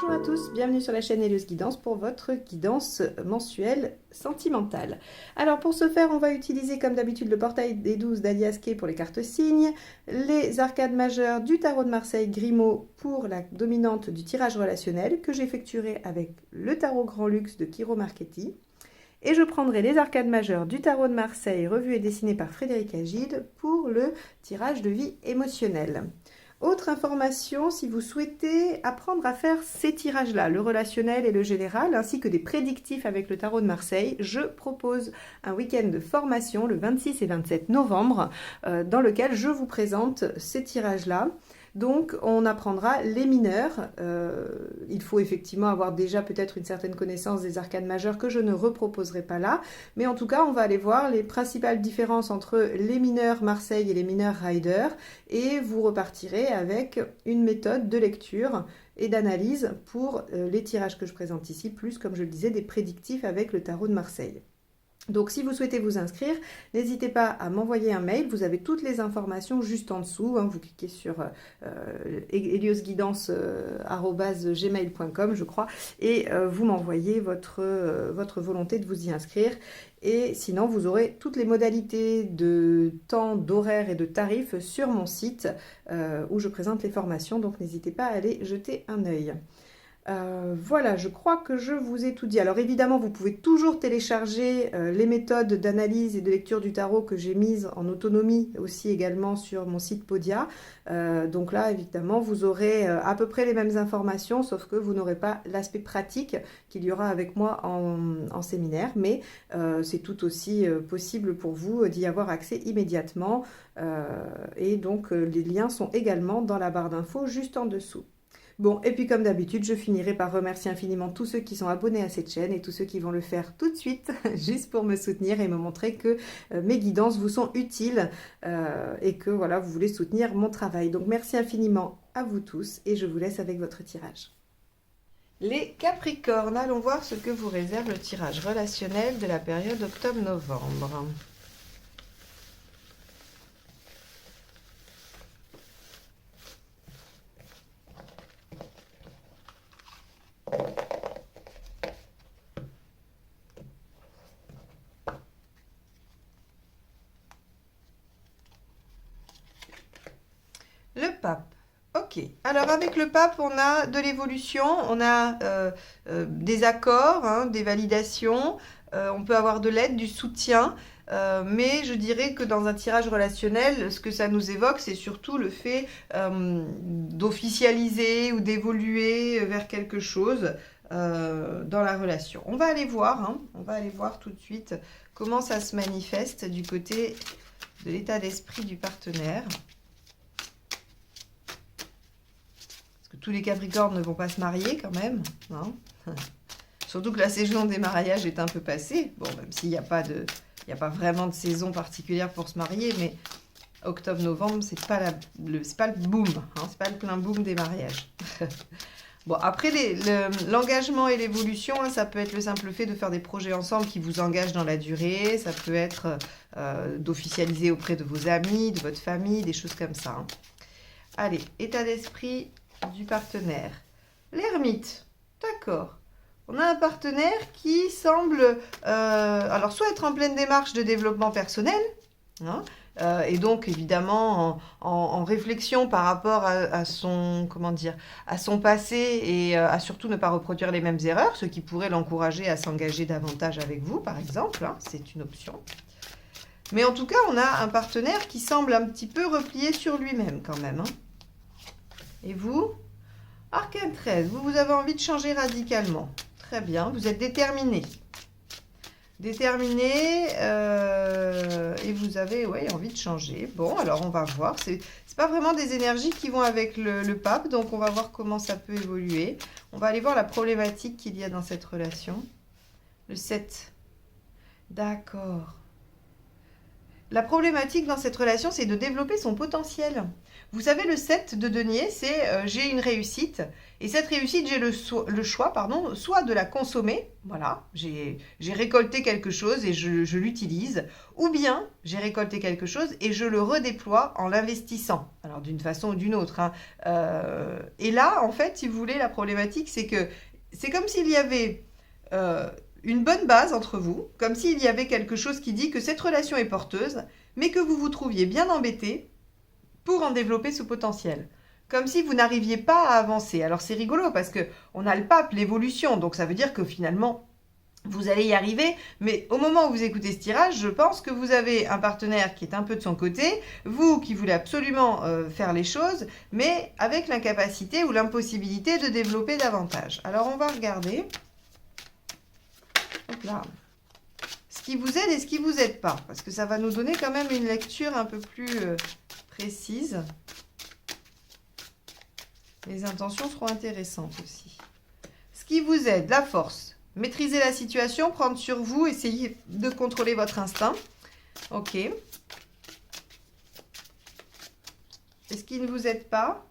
Bonjour à tous, bienvenue sur la chaîne Hélios Guidance pour votre guidance mensuelle sentimentale. Alors pour ce faire, on va utiliser comme d'habitude le portail des 12 d'Alias Kay pour les cartes signes, les arcades majeures du tarot de Marseille Grimaud pour la dominante du tirage relationnel que j'effectuerai avec le tarot Grand Luxe de Kiro Marchetti. Et je prendrai les arcades majeures du tarot de Marseille revues et dessinées par Frédéric Agide pour le tirage de vie émotionnelle. Autre information, si vous souhaitez apprendre à faire ces tirages-là, le relationnel et le général, ainsi que des prédictifs avec le tarot de Marseille, je propose un week-end de formation le 26 et 27 novembre, dans lequel je vous présente ces tirages-là. Donc, on apprendra les mineurs. Il faut effectivement avoir déjà peut-être une certaine connaissance des arcades majeures que je ne reproposerai pas là. Mais en tout cas, on va aller voir les principales différences entre les mineurs Marseille et les mineurs Rider. Et vous repartirez avec une méthode de lecture et d'analyse pour les tirages que je présente ici, plus, comme je le disais, des prédictifs avec le tarot de Marseille. Donc si vous souhaitez vous inscrire, n'hésitez pas à m'envoyer un mail, vous avez toutes les informations juste en dessous, vous cliquez sur heliosguidance@gmail.com je crois, et vous m'envoyez votre volonté de vous y inscrire. Et sinon, vous aurez toutes les modalités de temps, d'horaire et de tarifs sur mon site où je présente les formations, donc n'hésitez pas à aller jeter un œil. Voilà, je crois que je vous ai tout dit. Alors évidemment, vous pouvez toujours télécharger les méthodes d'analyse et de lecture du tarot que j'ai mises en autonomie aussi également sur mon site Podia. Donc là, évidemment, vous aurez à peu près les mêmes informations, sauf que vous n'aurez pas l'aspect pratique qu'il y aura avec moi en séminaire. Mais c'est tout aussi possible pour vous d'y avoir accès immédiatement. Et donc, les liens sont également dans la barre d'infos juste en dessous. Bon, et puis comme d'habitude, je finirai par remercier infiniment tous ceux qui sont abonnés à cette chaîne et tous ceux qui vont le faire tout de suite, juste pour me soutenir et me montrer que mes guidances vous sont utiles et que voilà, vous voulez soutenir mon travail. Donc merci infiniment à vous tous et je vous laisse avec votre tirage. Les Capricornes, allons voir ce que vous réserve le tirage relationnel de la période octobre-novembre. Le pape. Ok. Alors avec le pape, on a de l'évolution, on a des accords, des validations, on peut avoir de l'aide, du soutien, mais je dirais que dans un tirage relationnel, ce que ça nous évoque, c'est surtout le fait d'officialiser ou d'évoluer vers quelque chose dans la relation. On va aller voir, on va aller voir tout de suite comment ça se manifeste du côté de l'état d'esprit du partenaire. Tous les Capricornes ne vont pas se marier quand même. Surtout que la saison des mariages est un peu passée. Bon, même s'il n'y a pas vraiment de saison particulière pour se marier, mais octobre-novembre, c'est pas le boom. C'est pas le plein boom des mariages. Bon, après, l'engagement et l'évolution, ça peut être le simple fait de faire des projets ensemble qui vous engagent dans la durée. Ça peut être d'officialiser auprès de vos amis, de votre famille, des choses comme ça. Allez, état d'esprit du partenaire. L'ermite, d'accord. On a un partenaire qui semble, alors soit être en pleine démarche de développement personnel, et donc évidemment en réflexion par rapport à son, comment dire, à son passé et à surtout ne pas reproduire les mêmes erreurs, ce qui pourrait l'encourager à s'engager davantage avec vous, par exemple, c'est une option. Mais en tout cas, on a un partenaire qui semble un petit peu replié sur lui-même quand même. Et vous, Arcane 13, vous avez envie de changer radicalement. Très bien, vous êtes déterminé. Déterminé et vous avez envie de changer. Bon, alors on va voir. C'est pas vraiment des énergies qui vont avec le pape, donc on va voir comment ça peut évoluer. On va aller voir la problématique qu'il y a dans cette relation. Le 7. D'accord. La problématique dans cette relation, c'est de développer son potentiel. Vous savez, le 7 de denier, c'est j'ai une réussite. Et cette réussite, j'ai le choix, pardon, soit de la consommer, voilà, j'ai récolté quelque chose et je l'utilise, ou bien j'ai récolté quelque chose et je le redéploie en l'investissant, alors d'une façon ou d'une autre, hein. Et là, en fait, si vous voulez, la problématique, c'est que c'est comme s'il y avait une bonne base entre vous, comme s'il y avait quelque chose qui dit que cette relation est porteuse, mais que vous vous trouviez bien embêté pour en développer ce potentiel. Comme si vous n'arriviez pas à avancer. Alors c'est rigolo parce que on a le pape, l'évolution, donc ça veut dire que finalement vous allez y arriver, mais au moment où vous écoutez ce tirage, je pense que vous avez un partenaire qui est un peu de son côté, vous qui voulez absolument faire les choses, mais avec l'incapacité ou l'impossibilité de développer davantage. Alors on va regarder. Hop là. Ce qui vous aide et ce qui vous aide pas, parce que ça va nous donner quand même une lecture un peu plus précise. Les intentions seront intéressantes aussi. Ce qui vous aide, la force. Maîtriser la situation, prendre sur vous, essayer de contrôler votre instinct. Ok. Et ce qui ne vous aide pas,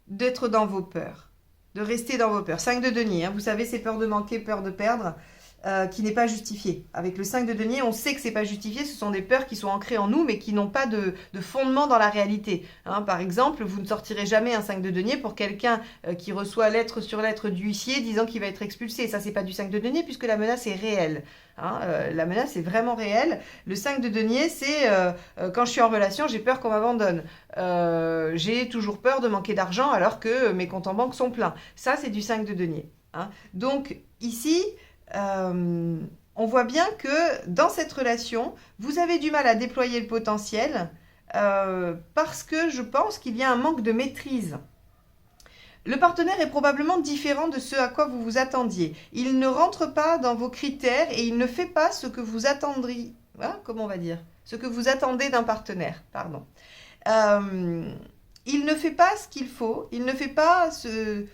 d'être dans vos peurs. De rester dans vos peurs. 5 de denier, hein, vous savez, c'est peur de manquer, peur de perdre. Qui n'est pas justifié. Avec le 5 de denier, on sait que c'est pas justifié, ce sont des peurs qui sont ancrées en nous, mais qui n'ont pas de fondement dans la réalité. Hein, par exemple, vous ne sortirez jamais un 5 de denier pour quelqu'un qui reçoit lettre sur lettre du huissier disant qu'il va être expulsé. Ça, c'est pas du 5 de denier puisque la menace est réelle. Hein, la menace est vraiment réelle. Le 5 de denier, c'est quand je suis en relation, j'ai peur qu'on m'abandonne. J'ai toujours peur de manquer d'argent alors que mes comptes en banque sont pleins. Ça, c'est du 5 de denier. Hein. Donc, ici... on voit bien que dans cette relation, vous avez du mal à déployer le potentiel parce que je pense qu'il y a un manque de maîtrise. Le partenaire est probablement différent de ce à quoi vous vous attendiez. Il ne rentre pas dans vos critères et il ne fait pas ce que vous attendriez. Hein, comment on va dire ? Ce que vous attendez d'un partenaire, pardon. Il ne fait pas ce qu'il faut, il ne fait pas ce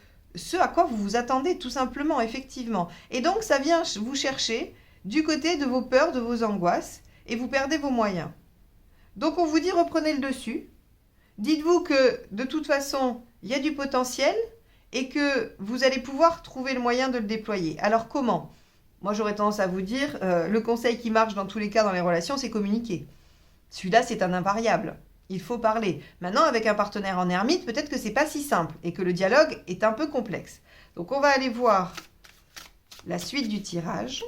à quoi vous vous attendez, tout simplement, effectivement. Et donc, ça vient vous chercher du côté de vos peurs, de vos angoisses, et vous perdez vos moyens. Donc, on vous dit, reprenez le dessus. Dites-vous que, de toute façon, il y a du potentiel, et que vous allez pouvoir trouver le moyen de le déployer. Alors, comment ? Moi, j'aurais tendance à vous dire, le conseil qui marche dans tous les cas dans les relations, c'est communiquer. Celui-là, c'est un invariable. Il faut parler. Maintenant, avec un partenaire en ermite, peut-être que c'est pas si simple et que le dialogue est un peu complexe. Donc, on va aller voir la suite du tirage.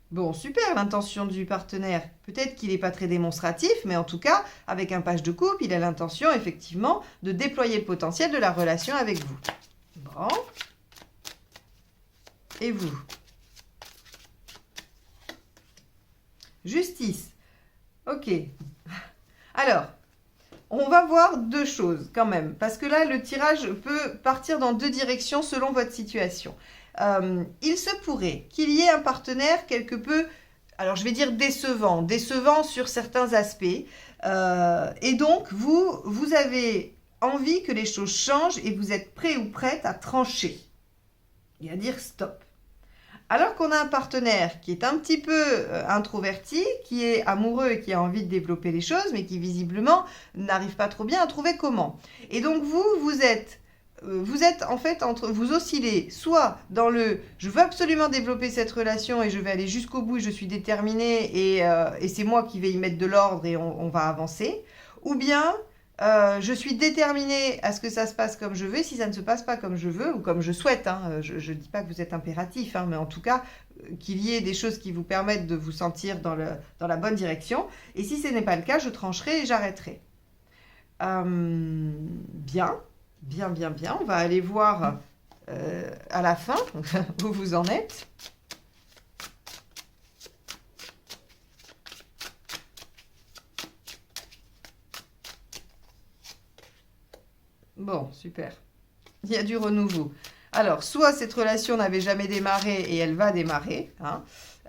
Bon, super, l'intention du partenaire. Peut-être qu'il n'est pas très démonstratif, mais en tout cas, avec un page de coupe, il a l'intention, effectivement, de déployer le potentiel de la relation avec vous. Bon. Et vous ? Justice. Ok. Alors, on va voir deux choses quand même, parce que là, le tirage peut partir dans deux directions selon votre situation. Il se pourrait qu'il y ait un partenaire quelque peu, alors je vais dire décevant sur certains aspects, et donc vous avez envie que les choses changent et vous êtes prêt ou prête à trancher et à dire stop. Alors qu'on a un partenaire qui est un petit peu introverti, qui est amoureux et qui a envie de développer les choses, mais qui visiblement n'arrive pas trop bien à trouver comment. Et donc vous êtes en fait vous oscillez soit dans le je veux absolument développer cette relation et je vais aller jusqu'au bout, je suis déterminée et c'est moi qui vais y mettre de l'ordre et on va avancer, ou bien je suis déterminée à ce que ça se passe comme je veux. Si ça ne se passe pas comme je veux ou comme je souhaite, hein, je ne dis pas que vous êtes impératif, hein, mais en tout cas, qu'il y ait des choses qui vous permettent de vous sentir dans la bonne direction. Et si ce n'est pas le cas, je trancherai et j'arrêterai. Bien. On va aller voir à la fin où vous en êtes. Bon, super. Il y a du renouveau. Alors, soit cette relation n'avait jamais démarré et elle va démarrer, hein,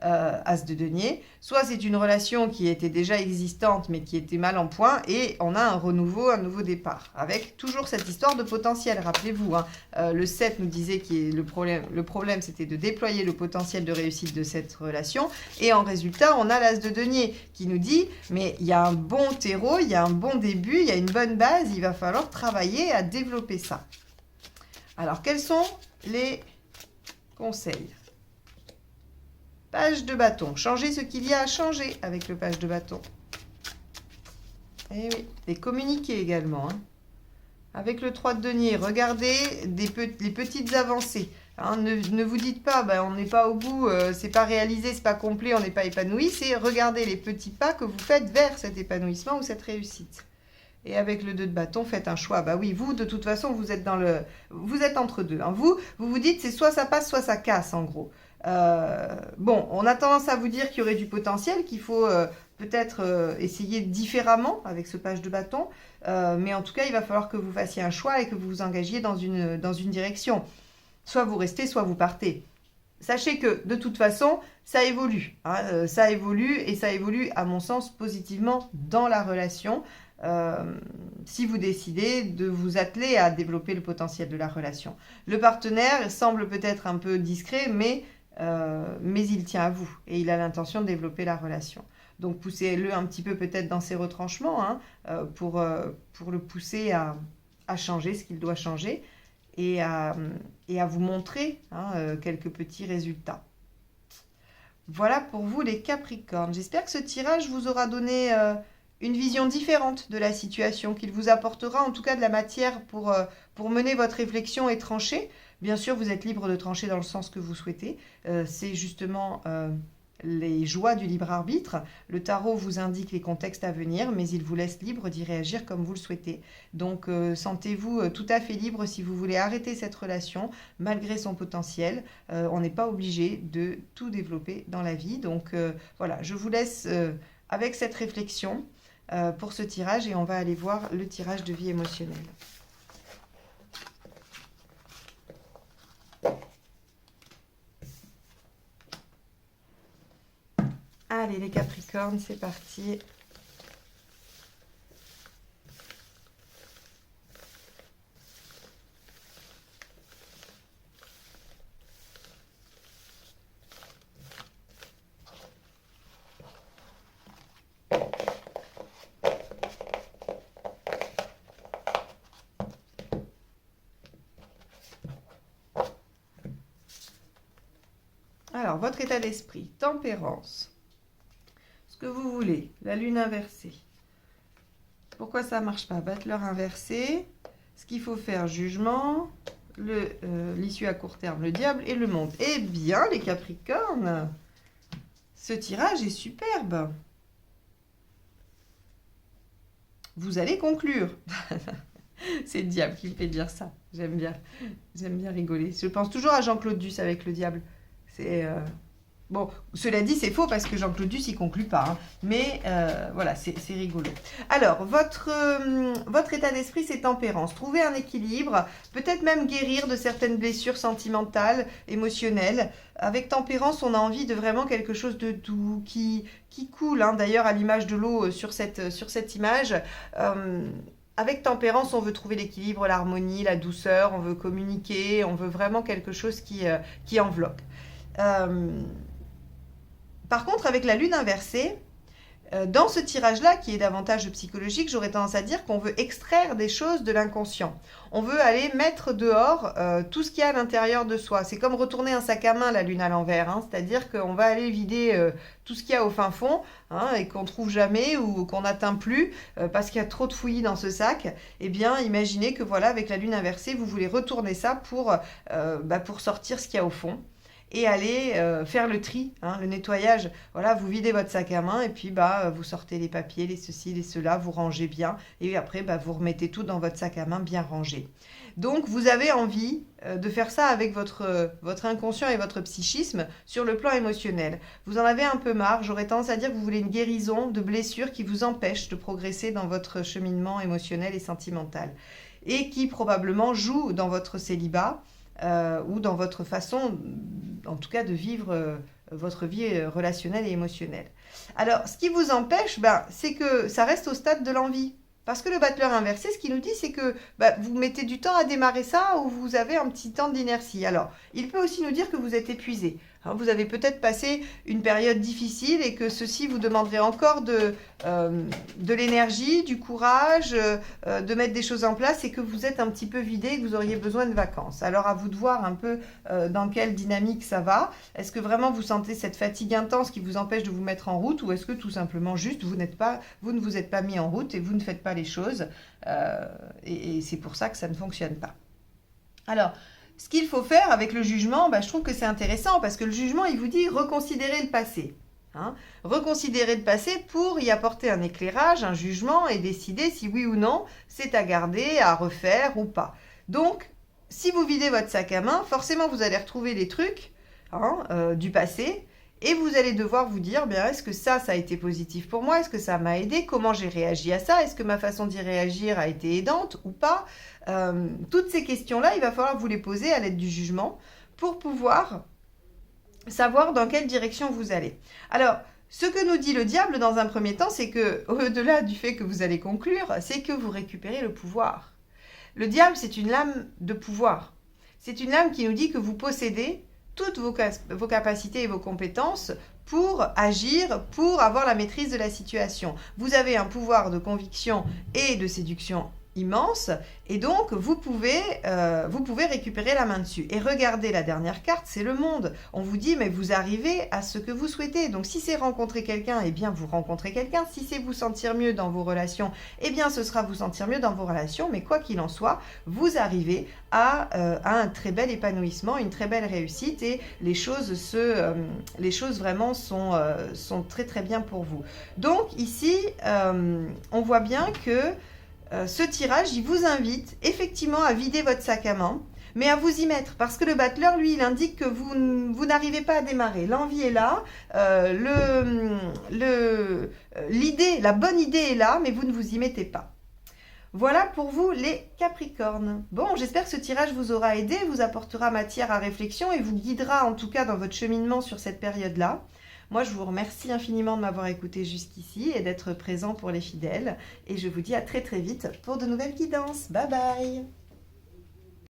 As de denier, soit c'est une relation qui était déjà existante mais qui était mal en point et on a un nouveau départ, avec toujours cette histoire de potentiel. Rappelez-vous, hein, le 7 nous disait que le problème c'était de déployer le potentiel de réussite de cette relation, et en résultat on a l'As de denier qui nous dit mais il y a un bon terreau, il y a un bon début, il y a une bonne base, il va falloir travailler à développer ça. Alors quels sont les conseils? Page de bâton. Changer ce qu'il y a à changer avec le page de bâton. Et oui, et communiquer également. Hein. Avec le 3 de denier, regardez les petites avancées. Hein, ne vous dites pas, on n'est pas au bout, c'est pas réalisé, c'est pas complet, on n'est pas épanoui. C'est regarder les petits pas que vous faites vers cet épanouissement ou cette réussite. Et avec le 2 de bâton, faites un choix. Bah oui, vous, de toute façon, vous êtes entre deux. Hein. Vous vous dites, c'est soit ça passe, soit ça casse, en gros. Bon, on a tendance à vous dire qu'il y aurait du potentiel, qu'il faut peut-être essayer différemment avec ce page de bâton. Mais en tout cas, il va falloir que vous fassiez un choix et que vous vous engagiez dans une direction. Soit vous restez, soit vous partez. Sachez que, de toute façon, ça évolue. Hein, ça évolue, et ça évolue, à mon sens, positivement dans la relation. Si vous décidez de vous atteler à développer le potentiel de la relation. Le partenaire semble peut-être un peu discret, mais il tient à vous et il a l'intention de développer la relation. Donc poussez-le un petit peu peut-être dans ses retranchements, hein, pour le pousser à changer ce qu'il doit changer et à vous montrer, hein, quelques petits résultats. Voilà pour vous les Capricornes. J'espère que ce tirage vous aura donné une vision différente de la situation, qu'il vous apportera en tout cas de la matière pour mener votre réflexion et trancher. Bien sûr, vous êtes libre de trancher dans le sens que vous souhaitez. C'est justement les joies du libre arbitre. Le tarot vous indique les contextes à venir, mais il vous laisse libre d'y réagir comme vous le souhaitez. Donc, sentez-vous tout à fait libre si vous voulez arrêter cette relation, malgré son potentiel. On n'est pas obligé de tout développer dans la vie. Donc, voilà, je vous laisse avec cette réflexion pour ce tirage, et on va aller voir le tirage de vie émotionnelle. Allez les Capricornes, c'est parti. Alors, votre état d'esprit, tempérance. Ce que vous voulez, la lune inversée. Pourquoi ça ne marche pas? Battleur inversé. Ce qu'il faut faire, jugement. L'issue à court terme, le diable et le monde. Eh bien, les Capricornes, ce tirage est superbe. Vous allez conclure. C'est le diable qui me fait dire ça. J'aime bien rigoler. Je pense toujours à Jean-Claude Duss avec le diable. C'est bon, cela dit, c'est faux parce que Jean-Claude Duss il conclut pas, hein. Mais voilà, c'est rigolo. Alors, votre état d'esprit, c'est tempérance. Trouver un équilibre, peut-être même guérir de certaines blessures sentimentales, émotionnelles. Avec tempérance, on a envie de vraiment quelque chose de doux, qui coule, hein. D'ailleurs, à l'image de l'eau sur cette image. Avec tempérance, on veut trouver l'équilibre, l'harmonie, la douceur, on veut communiquer, on veut vraiment quelque chose qui enveloppe. Par contre, avec la lune inversée, dans ce tirage-là, qui est davantage psychologique, j'aurais tendance à dire qu'on veut extraire des choses de l'inconscient. On veut aller mettre dehors tout ce qu'il y a à l'intérieur de soi. C'est comme retourner un sac à main, la lune à l'envers. Hein. C'est-à-dire qu'on va aller vider tout ce qu'il y a au fin fond, hein, et qu'on ne trouve jamais ou qu'on n'atteint plus parce qu'il y a trop de fouillis dans ce sac. Eh bien, imaginez que voilà, avec la lune inversée, vous voulez retourner ça pour sortir ce qu'il y a au fond. Et aller faire le tri, hein, le nettoyage. Voilà, vous videz votre sac à main et puis vous sortez les papiers, les ceci, les cela, vous rangez bien. Et après, vous remettez tout dans votre sac à main bien rangé. Donc, vous avez envie de faire ça avec votre inconscient et votre psychisme sur le plan émotionnel. Vous en avez un peu marre. J'aurais tendance à dire que vous voulez une guérison de blessures qui vous empêchent de progresser dans votre cheminement émotionnel et sentimental. Et qui probablement joue dans votre célibat, ou dans votre façon, en tout cas, de vivre votre vie relationnelle et émotionnelle. Alors, ce qui vous empêche, c'est que ça reste au stade de l'envie. Parce que le battleur inversé, ce qu'il nous dit, c'est que vous mettez du temps à démarrer ça ou vous avez un petit temps d'inertie. Alors, il peut aussi nous dire que vous êtes épuisé. Hein, vous avez peut-être passé une période difficile et que ceci vous demanderait encore de l'énergie, du courage, de mettre des choses en place et que vous êtes un petit peu vidé et que vous auriez besoin de vacances. Alors, à vous de voir un peu dans quelle dynamique ça va. Est-ce que vraiment vous sentez cette fatigue intense qui vous empêche de vous mettre en route ou est-ce que tout simplement juste vous ne vous êtes pas mis en route et vous ne faites pas les choses et c'est pour ça que ça ne fonctionne pas. Alors, ce qu'il faut faire avec le jugement, je trouve que c'est intéressant parce que le jugement, il vous dit reconsidérer le passé. Hein, reconsidérer le passé pour y apporter un éclairage, un jugement et décider si oui ou non c'est à garder, à refaire ou pas. Donc, si vous videz votre sac à main, forcément vous allez retrouver des trucs du passé. Et vous allez devoir vous dire, est-ce que ça a été positif pour moi? Est-ce que ça m'a aidé? Comment j'ai réagi à ça? Est-ce que ma façon d'y réagir a été aidante ou pas? Toutes ces questions-là, il va falloir vous les poser à l'aide du jugement pour pouvoir savoir dans quelle direction vous allez. Alors, ce que nous dit le diable dans un premier temps, c'est que, au-delà du fait que vous allez conclure, c'est que vous récupérez le pouvoir. Le diable, c'est une lame de pouvoir. C'est une lame qui nous dit que vous possédez toutes vos capacités et vos compétences pour agir, pour avoir la maîtrise de la situation. Vous avez un pouvoir de conviction et de séduction immense et donc vous pouvez récupérer la main dessus. Et regardez la dernière carte, c'est le monde. On vous dit mais vous arrivez à ce que vous souhaitez. Donc si c'est rencontrer quelqu'un, eh bien vous rencontrez quelqu'un. Si c'est vous sentir mieux dans vos relations, eh bien ce sera vous sentir mieux dans vos relations. Mais quoi qu'il en soit, vous arrivez à un très bel épanouissement, une très belle réussite et les choses vraiment sont très très bien pour vous. Donc ici, on voit bien que ce tirage, il vous invite effectivement à vider votre sac à main, mais à vous y mettre, parce que le battleur, lui, il indique que vous n'arrivez pas à démarrer. L'envie est là, l'idée, la bonne idée est là, mais vous ne vous y mettez pas. Voilà pour vous les Capricornes. Bon, j'espère que ce tirage vous aura aidé, vous apportera matière à réflexion et vous guidera en tout cas dans votre cheminement sur cette période-là. Moi, je vous remercie infiniment de m'avoir écouté jusqu'ici et d'être présent pour les fidèles. Et je vous dis à très très vite pour de nouvelles guidances. Bye bye!